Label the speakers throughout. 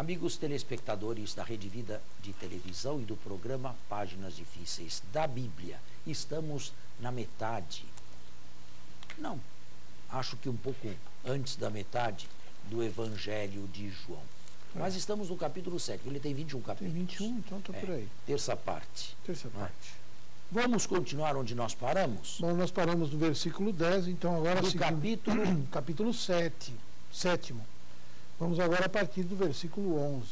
Speaker 1: Amigos telespectadores da Rede Vida de Televisão e do programa Páginas Difíceis da Bíblia, estamos na metade, não, acho que um pouco antes da metade do Evangelho de João. Mas estamos no capítulo 7, ele tem 21 capítulos.
Speaker 2: Tem 21, então está por aí.
Speaker 1: Terça parte.
Speaker 2: Terça parte.
Speaker 1: Vamos continuar onde nós paramos?
Speaker 2: Bom, nós paramos no versículo 10, então agora...
Speaker 1: Do
Speaker 2: capítulo 7, sétimo. Vamos agora a partir do versículo 11.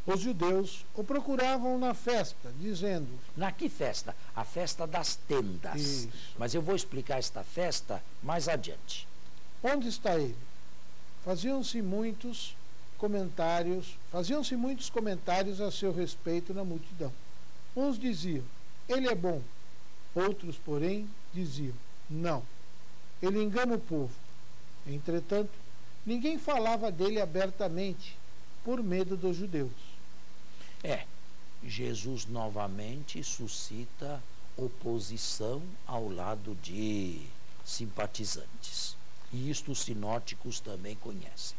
Speaker 2: Os judeus o procuravam na festa, dizendo...
Speaker 1: Na que festa? A festa das tendas.
Speaker 2: Isso.
Speaker 1: Mas eu vou explicar esta festa mais adiante.
Speaker 2: Onde está ele? Faziam-se muitos comentários a seu respeito na multidão. Uns diziam, ele é bom. Outros, porém, diziam, não, ele engana o povo. Entretanto, ninguém falava dele abertamente, por medo dos judeus.
Speaker 1: Jesus novamente suscita oposição ao lado de simpatizantes. E isto os sinóticos também conhecem.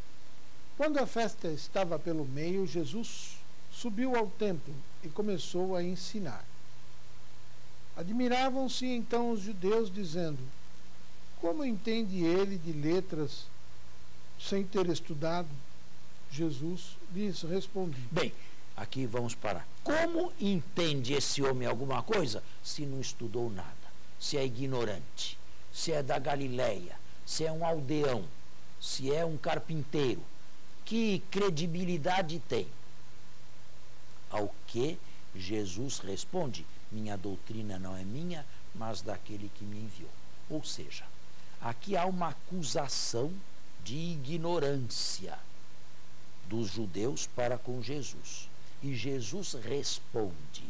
Speaker 2: Quando a festa estava pelo meio, Jesus subiu ao templo e começou a ensinar. Admiravam-se então os judeus, dizendo, como entende ele de letras sem ter estudado? Jesus lhes respondeu.
Speaker 1: Bem, aqui vamos parar. Como entende esse homem alguma coisa se não estudou nada? Se é ignorante, se é da Galileia, se é um aldeão, se é um carpinteiro, que credibilidade tem? Ao que Jesus responde, minha doutrina não é minha, mas daquele que me enviou. Ou seja, aqui há uma acusação de ignorância dos judeus para com Jesus. E Jesus responde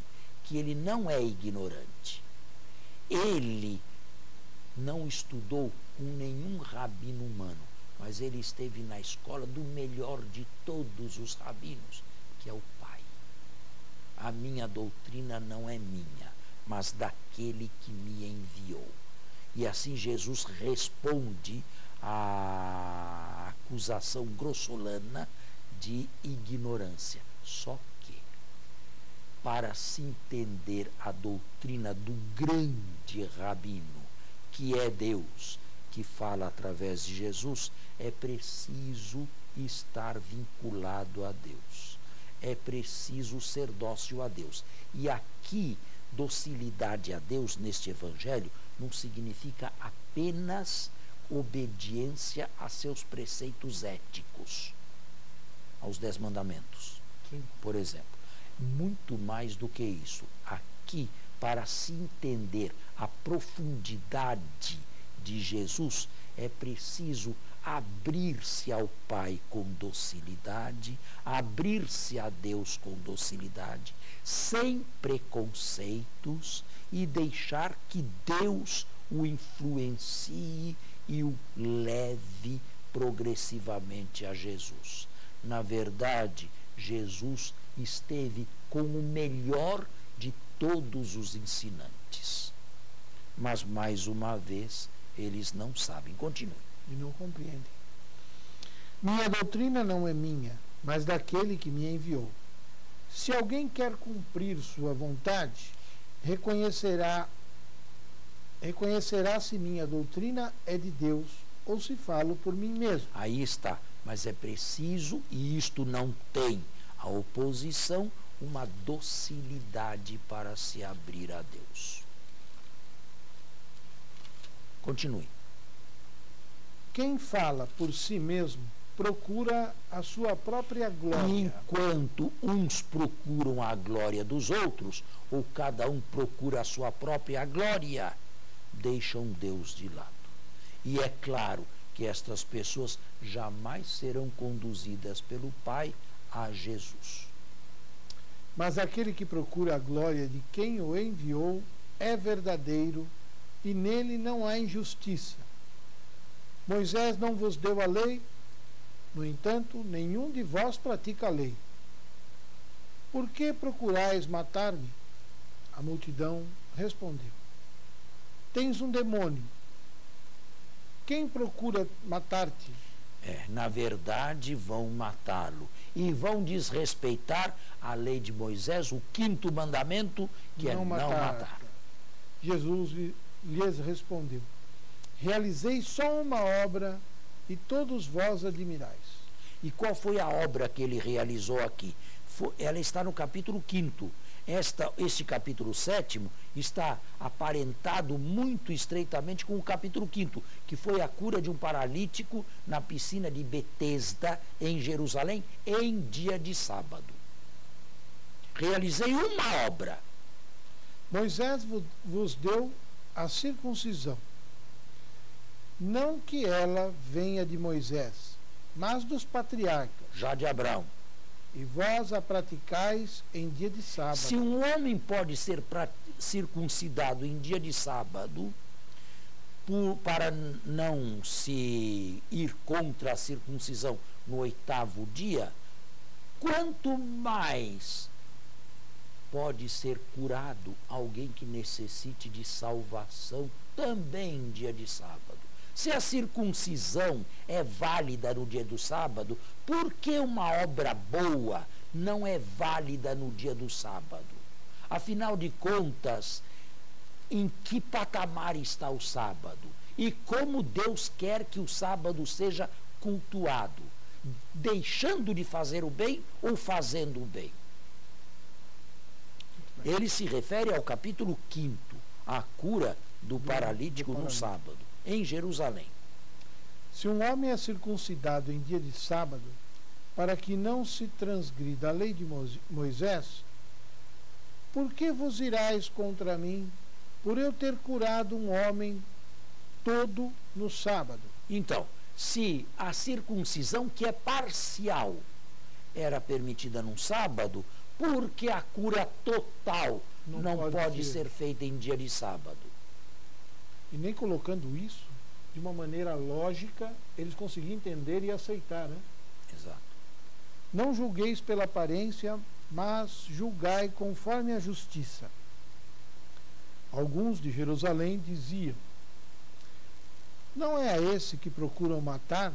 Speaker 1: que ele não é ignorante. Ele não estudou com nenhum rabino humano, mas ele esteve na escola do melhor de todos os rabinos, que é o Pai. A minha doutrina não é minha, mas daquele que me enviou. E assim Jesus responde à acusação grossolana de ignorância. Só que, para se entender a doutrina do grande rabino, que é Deus, que fala através de Jesus, é preciso estar vinculado a Deus. É preciso ser dócil a Deus. E aqui, docilidade a Deus neste evangelho não significa apenas obediência a seus preceitos éticos, aos 10 mandamentos,
Speaker 2: Sim.
Speaker 1: Por exemplo. Muito mais do que isso. Aqui, para se entender a profundidade de Jesus, é preciso abrir-se ao Pai com docilidade, abrir-se a Deus com docilidade, sem preconceitos, e deixar que Deus o influencie e o leve progressivamente a Jesus. Na verdade, Jesus esteve com o melhor de todos os ensinantes. Mas, mais uma vez, eles não sabem. Continue.
Speaker 2: E não compreendem. Minha doutrina não é minha, mas daquele que me enviou. Se alguém quer cumprir sua vontade, reconhecerá se minha doutrina é de Deus ou se falo por mim mesmo.
Speaker 1: Aí está. Mas é preciso, e isto não tem a oposição, uma docilidade para se abrir a Deus. Continue.
Speaker 2: Quem fala por si mesmo procura a sua própria glória.
Speaker 1: Enquanto uns procuram a glória dos outros, ou cada um procura a sua própria glória, deixam Deus de lado. E é claro que estas pessoas jamais serão conduzidas pelo Pai a Jesus.
Speaker 2: Mas aquele que procura a glória de quem o enviou é verdadeiro e nele não há injustiça. Moisés não vos deu a lei, no entanto, nenhum de vós pratica a lei. Por que procurais matar-me? A multidão respondeu: Tens um demônio. Quem procura matar-te?
Speaker 1: Na verdade, vão matá-lo e vão desrespeitar a lei de Moisés, o 5º mandamento, que não é não matar.
Speaker 2: Jesus lhes respondeu: realizei só uma obra e todos vós admirais.
Speaker 1: E qual foi a obra que ele realizou aqui? Ela está no capítulo 5º. Este capítulo 7º está aparentado muito estreitamente com o capítulo 5º, que foi a cura de um paralítico na piscina de Betesda, em Jerusalém, em dia de sábado. Realizei uma obra.
Speaker 2: Moisés vos deu a circuncisão, não que ela venha de Moisés, mas dos patriarcas.
Speaker 1: Já de Abraão.
Speaker 2: E vós a praticais em dia de sábado.
Speaker 1: Se um homem pode ser circuncidado em dia de sábado, para não se ir contra a circuncisão no 8º dia, quanto mais pode ser curado alguém que necessite de salvação também em dia de sábado? Se a circuncisão é válida no dia do sábado, por que uma obra boa não é válida no dia do sábado? Afinal de contas, em que patamar está o sábado? E como Deus quer que o sábado seja cultuado? Deixando de fazer o bem ou fazendo o bem? Ele se refere ao capítulo 5º, a cura do paralítico no sábado, em Jerusalém.
Speaker 2: Se um homem é circuncidado em dia de sábado, para que não se transgrida a lei de Moisés, por que vos irais contra mim, por eu ter curado um homem todo no sábado?
Speaker 1: Então, se a circuncisão, que é parcial, era permitida num sábado, por que a cura total não pode ser feita em dia de sábado?
Speaker 2: E nem colocando isso de uma maneira lógica, eles conseguiam entender e aceitar, né?
Speaker 1: Exato.
Speaker 2: Não julgueis pela aparência, mas julgai conforme a justiça. Alguns de Jerusalém diziam: não é a esse que procuram matar?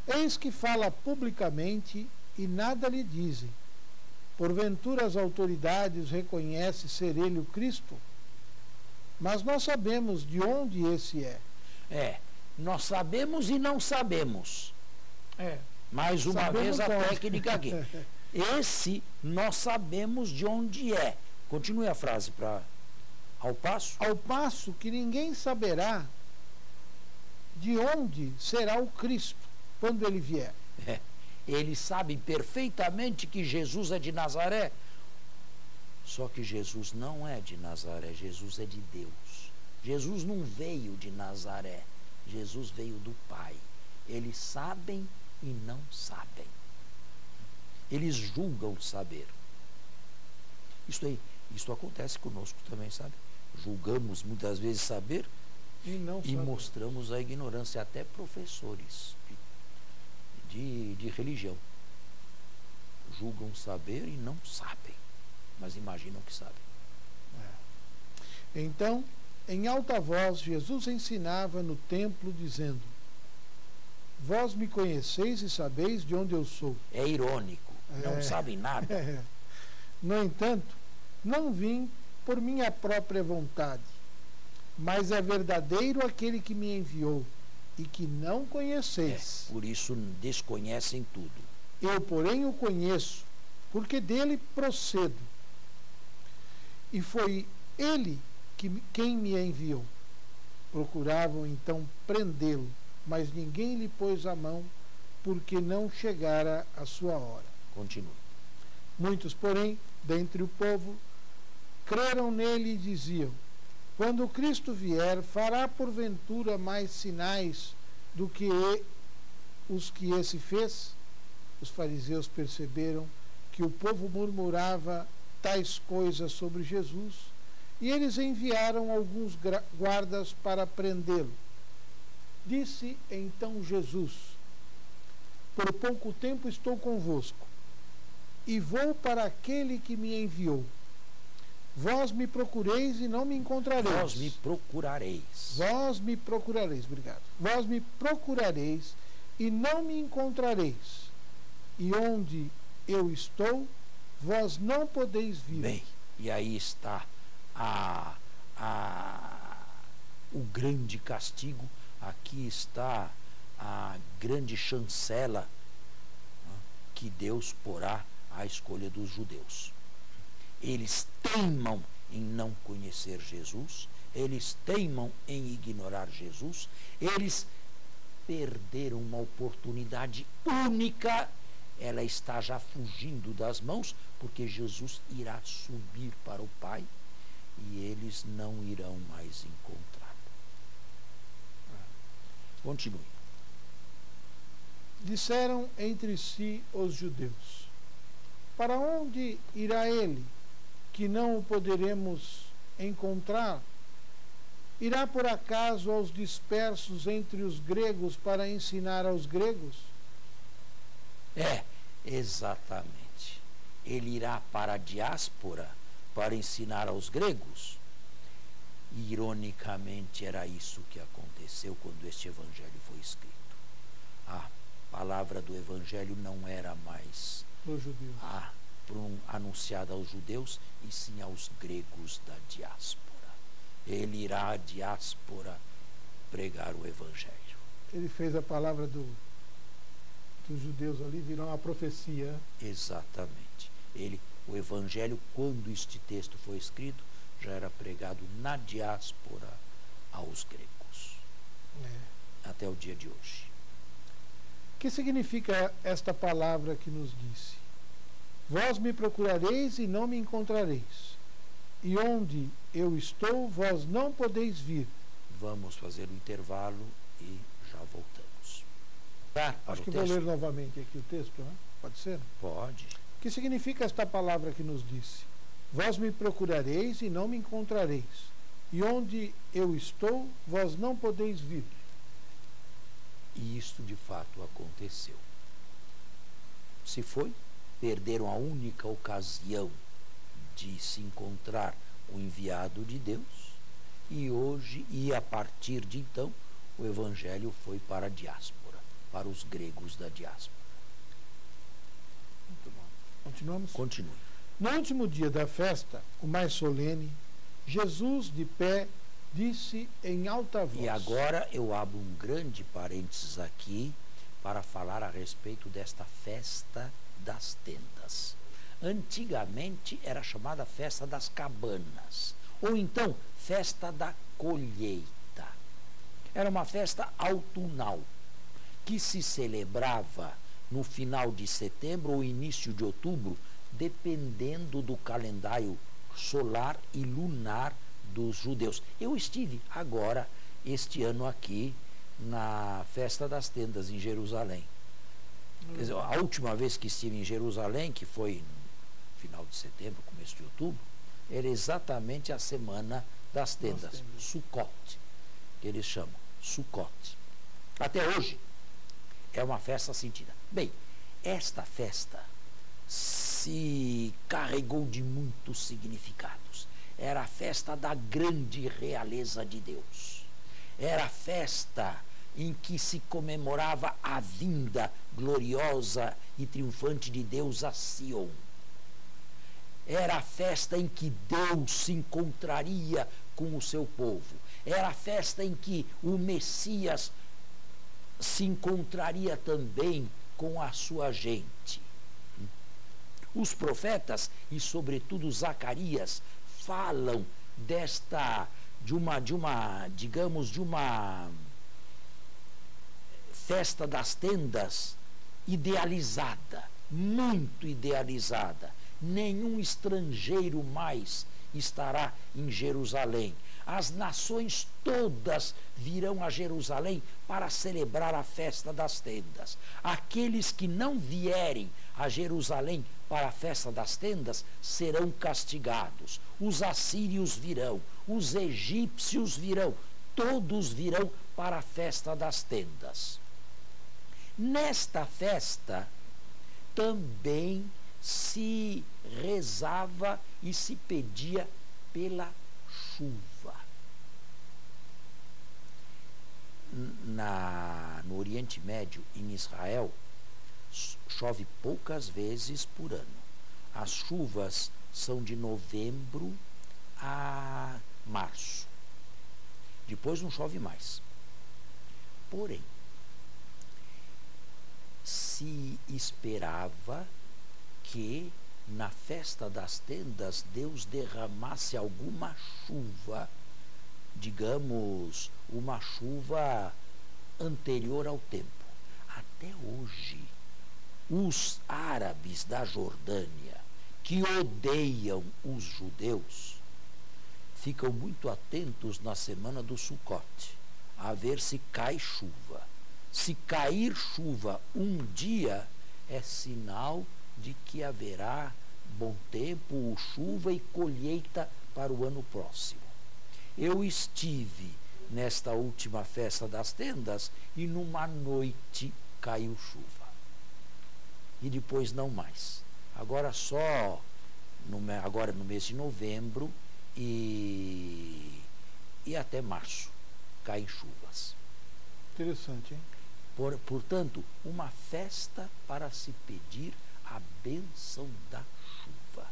Speaker 2: Eis que fala publicamente e nada lhe dizem. Porventura as autoridades reconhecem ser ele o Cristo? Mas nós sabemos de onde esse é.
Speaker 1: Nós sabemos e não sabemos. Mais uma vez a técnica aqui. Esse nós sabemos de onde é. Continue a frase ao passo.
Speaker 2: Ao passo que ninguém saberá de onde será o Cristo quando ele vier.
Speaker 1: Eles sabem perfeitamente que Jesus é de Nazaré. Só que Jesus não é de Nazaré, Jesus é de Deus. Jesus não veio de Nazaré, Jesus veio do Pai. Eles sabem e não sabem. Eles julgam saber. Isto acontece conosco também, sabe? Julgamos muitas vezes saber e mostramos a ignorância, até professores de religião. Julgam saber e não sabem, mas imaginam que sabem.
Speaker 2: Então, em alta voz, Jesus ensinava no templo, dizendo: vós me conheceis e sabeis de onde eu sou.
Speaker 1: É irônico, não sabem nada.
Speaker 2: No entanto, não vim por minha própria vontade, mas é verdadeiro aquele que me enviou, e que não conheceis.
Speaker 1: Por isso desconhecem tudo.
Speaker 2: Eu, porém, o conheço, porque dele procedo. E foi ele quem me enviou. Procuravam então prendê-lo, mas ninguém lhe pôs a mão, porque não chegara a sua hora.
Speaker 1: Continue.
Speaker 2: Muitos, porém, dentre o povo, creram nele e diziam: quando o Cristo vier, fará porventura mais sinais do que os que esse fez? Os fariseus perceberam que o povo murmurava tais coisas sobre Jesus, e eles enviaram alguns guardas para prendê-lo. Disse então Jesus: por pouco tempo estou convosco, e vou para aquele que me enviou. Vós me procureis e não me encontrareis.
Speaker 1: Vós me procurareis.
Speaker 2: Vós me procurareis, obrigado. Vós me procurareis e não me encontrareis, e onde eu estou, vós não podeis vir.
Speaker 1: Bem, e aí está o grande castigo, aqui está a grande chancela que Deus porá à escolha dos judeus. Eles teimam em não conhecer Jesus, eles teimam em ignorar Jesus, eles perderam uma oportunidade única, ela está já fugindo das mãos, porque Jesus irá subir para o Pai e eles não irão mais encontrá-lo. Continue.
Speaker 2: Disseram entre si os judeus: para onde irá ele, que não o poderemos encontrar? Irá por acaso aos dispersos entre os gregos para ensinar aos gregos?
Speaker 1: Exatamente. Ele irá para a diáspora para ensinar aos gregos? Ironicamente, era isso que aconteceu quando este evangelho foi escrito. A palavra do evangelho não era mais anunciada aos judeus, e sim aos gregos da diáspora. Ele irá à diáspora pregar o evangelho.
Speaker 2: Ele fez a palavra dos judeus ali virar uma profecia.
Speaker 1: Exatamente. O evangelho, quando este texto foi escrito, já era pregado na diáspora aos gregos. Até o dia de hoje.
Speaker 2: O que significa esta palavra que nos disse? Vós me procurareis e não me encontrareis. E onde eu estou, vós não podeis vir.
Speaker 1: Vamos fazer um intervalo e já voltamos.
Speaker 2: Acho que vou ler novamente aqui o texto, né? Pode ser?
Speaker 1: Pode.
Speaker 2: O que significa esta palavra que nos disse? Vós me procurareis e não me encontrareis. E onde eu estou, vós não podeis vir.
Speaker 1: E isto de fato aconteceu. Se foi, perderam a única ocasião de se encontrar o enviado de Deus, e hoje, e a partir de então, o evangelho foi para a diáspora, para os gregos da diáspora.
Speaker 2: Muito bom. Continuamos?
Speaker 1: Continue.
Speaker 2: No último dia da festa, o mais solene, Jesus, de pé, disse em alta voz.
Speaker 1: E agora eu abro um grande parênteses aqui para falar a respeito desta festa das tendas. Antigamente era chamada festa das cabanas, ou então festa da colheita. Era uma festa autumnal que se celebrava no final de setembro ou início de outubro, dependendo do calendário solar e lunar dos judeus. Eu estive agora, este ano aqui, na festa das tendas em Jerusalém. Quer dizer, a última vez que estive em Jerusalém, que foi no final de setembro, começo de outubro, era exatamente a semana das tendas, Sukkot, que eles chamam, Sukkot. Até hoje é uma festa sentida. Bem, esta festa se carregou de muitos significados. Era a festa da grande realeza de Deus. Era a festa em que se comemorava a vinda gloriosa e triunfante de Deus a Sião. Era a festa em que Deus se encontraria com o seu povo. Era a festa em que o Messias se encontraria também com a sua gente. Os profetas, e sobretudo Zacarias, falam de uma festa das tendas idealizada, muito idealizada. Nenhum estrangeiro mais estará em Jerusalém. As nações todas virão a Jerusalém para celebrar a festa das tendas. Aqueles que não vierem a Jerusalém para a festa das tendas serão castigados. Os assírios virão, os egípcios virão, todos virão para a festa das tendas. Nesta festa também se rezava e se pedia pela chuva. No no Oriente Médio, em Israel, chove poucas vezes por ano. As chuvas são de novembro a março. Depois não chove mais. Porém, se esperava que na festa das tendas Deus derramasse alguma chuva, digamos, uma chuva anterior ao tempo. Até hoje, os árabes da Jordânia, que odeiam os judeus, ficam muito atentos na semana do Sukkot, a ver se cai chuva. Se cair chuva um dia, é sinal de que haverá bom tempo, chuva e colheita para o ano próximo. Eu estive nesta última festa das tendas e numa noite caiu chuva. E depois não mais. Agora só, agora no mês de novembro e até março caem chuvas.
Speaker 2: Interessante, hein?
Speaker 1: Portanto, uma festa para se pedir a bênção da chuva.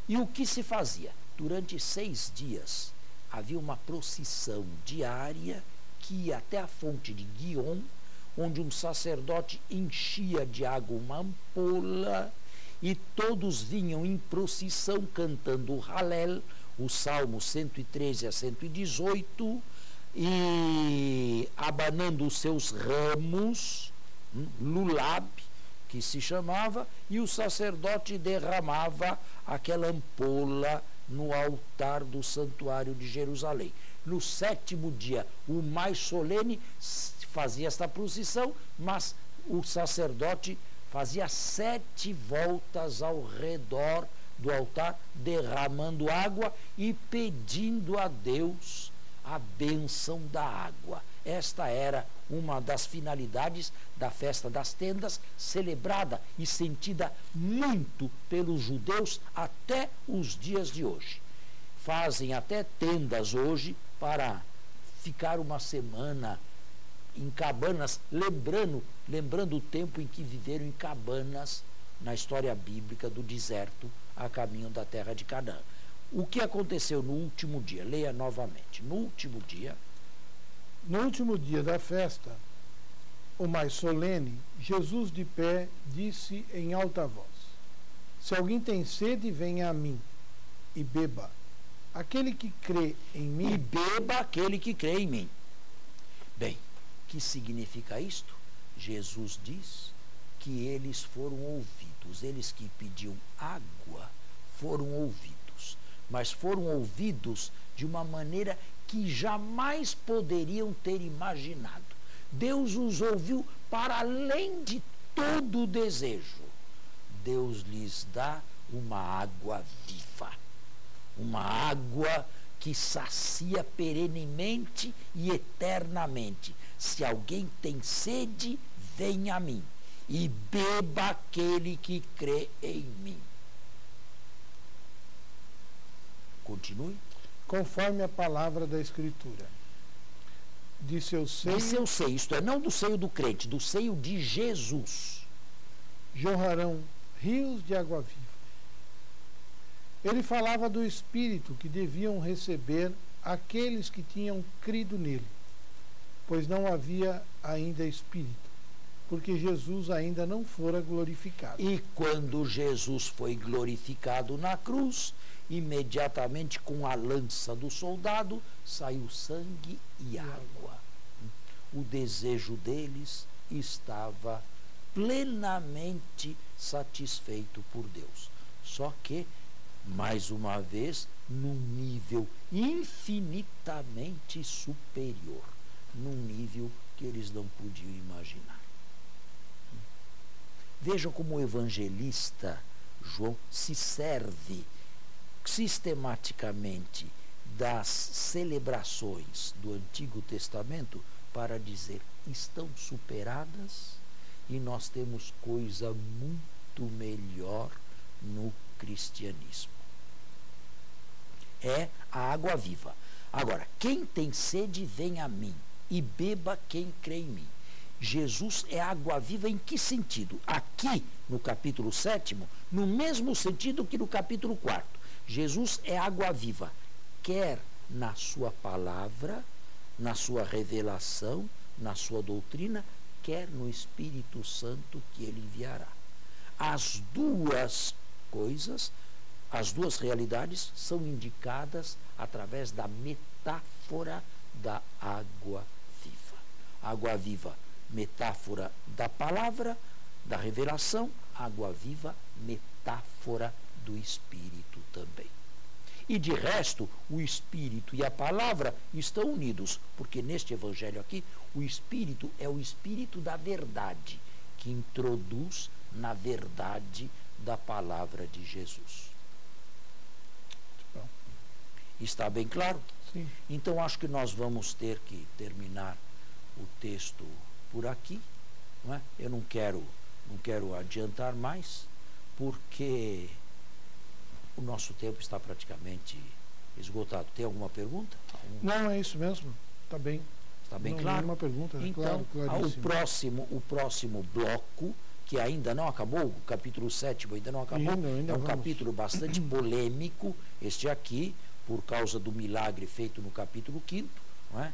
Speaker 1: E o que se fazia? Durante 6 dias havia uma procissão diária que ia até a fonte de Guion, onde um sacerdote enchia de água uma ampola e todos vinham em procissão cantando o Halel, o Salmo 113 a 118, e abanando os seus ramos, lulab, que se chamava, e o sacerdote derramava aquela ampola no altar do santuário de Jerusalém. No 7º dia, o mais solene, fazia esta procissão, mas o sacerdote fazia 7 voltas ao redor do altar, derramando água e pedindo a Deus a bênção da água. Esta era uma das finalidades da festa das tendas, celebrada e sentida muito pelos judeus até os dias de hoje. Fazem até tendas hoje para ficar uma semana em cabanas, lembrando o tempo em que viveram em cabanas na história bíblica do deserto a caminho da terra de Canaã. O que aconteceu no último dia? Leia novamente. No último dia
Speaker 2: da festa, o mais solene, Jesus de pé disse em alta voz: se alguém tem sede, venha a mim e beba. Aquele que crê em mim...
Speaker 1: E beba aquele que crê em mim. Bem, que significa isto? Jesus diz que eles foram ouvidos. Eles que pediam água foram ouvidos. Mas foram ouvidos de uma maneira que jamais poderiam ter imaginado. Deus os ouviu para além de todo o desejo. Deus lhes dá uma água viva. Uma água que sacia perenemente e eternamente. Se alguém tem sede, venha a mim e beba aquele que crê em mim. Continue.
Speaker 2: Conforme a palavra da Escritura. De seu seio...
Speaker 1: De seu seio, isto é, não do seio do crente, do seio de Jesus.
Speaker 2: Jorrarão rios de água viva. Ele falava do Espírito que deviam receber aqueles que tinham crido nele, pois não havia ainda Espírito, porque Jesus ainda não fora glorificado.
Speaker 1: E quando Jesus foi glorificado na cruz, imediatamente com a lança do soldado, saiu sangue e água. O desejo deles estava plenamente satisfeito por Deus. Só que, mais uma vez, num nível infinitamente superior, num nível que eles não podiam imaginar. Vejam como o evangelista João se serve sistematicamente das celebrações do Antigo Testamento para dizer: estão superadas e nós temos coisa muito melhor no cristianismo. É a água viva. Agora, quem tem sede, vem a mim e beba quem crê em mim. Jesus é água viva em que sentido? Aqui, no capítulo 7, no mesmo sentido que no capítulo 4. Jesus é água viva, quer na sua palavra, na sua revelação, na sua doutrina, quer no Espírito Santo que ele enviará. As duas coisas, as duas realidades são indicadas através da metáfora da água viva. Água viva, metáfora da palavra, da revelação, água viva, metáfora do Espírito também. E de resto, o Espírito e a palavra estão unidos, porque neste evangelho aqui, o Espírito é o Espírito da verdade, que introduz na verdade da palavra de Jesus.
Speaker 2: Bom.
Speaker 1: Está bem claro?
Speaker 2: Sim.
Speaker 1: Então acho que nós vamos ter que terminar o texto por aqui. Não é? Eu não quero adiantar mais, porque o nosso tempo está praticamente esgotado. Tem alguma pergunta?
Speaker 2: Não, é isso mesmo. Está bem.
Speaker 1: Está bem
Speaker 2: não,
Speaker 1: claro?
Speaker 2: Nenhuma pergunta.
Speaker 1: Então,
Speaker 2: claro,
Speaker 1: o próximo bloco, que ainda não acabou, o capítulo 7 ainda não acabou,
Speaker 2: ainda
Speaker 1: é um
Speaker 2: vamos.
Speaker 1: capítulo bastante polêmico, este aqui, por causa do milagre feito no capítulo 5, não é?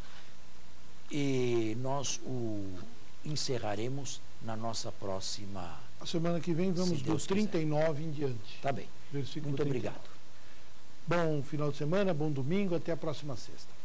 Speaker 1: E nós o encerraremos na nossa próxima...
Speaker 2: A semana que vem vamos do 39 em diante.
Speaker 1: Tá bem.
Speaker 2: Versículo
Speaker 1: Muito
Speaker 2: 39.
Speaker 1: obrigado.
Speaker 2: Bom final de semana, bom domingo, até a próxima sexta.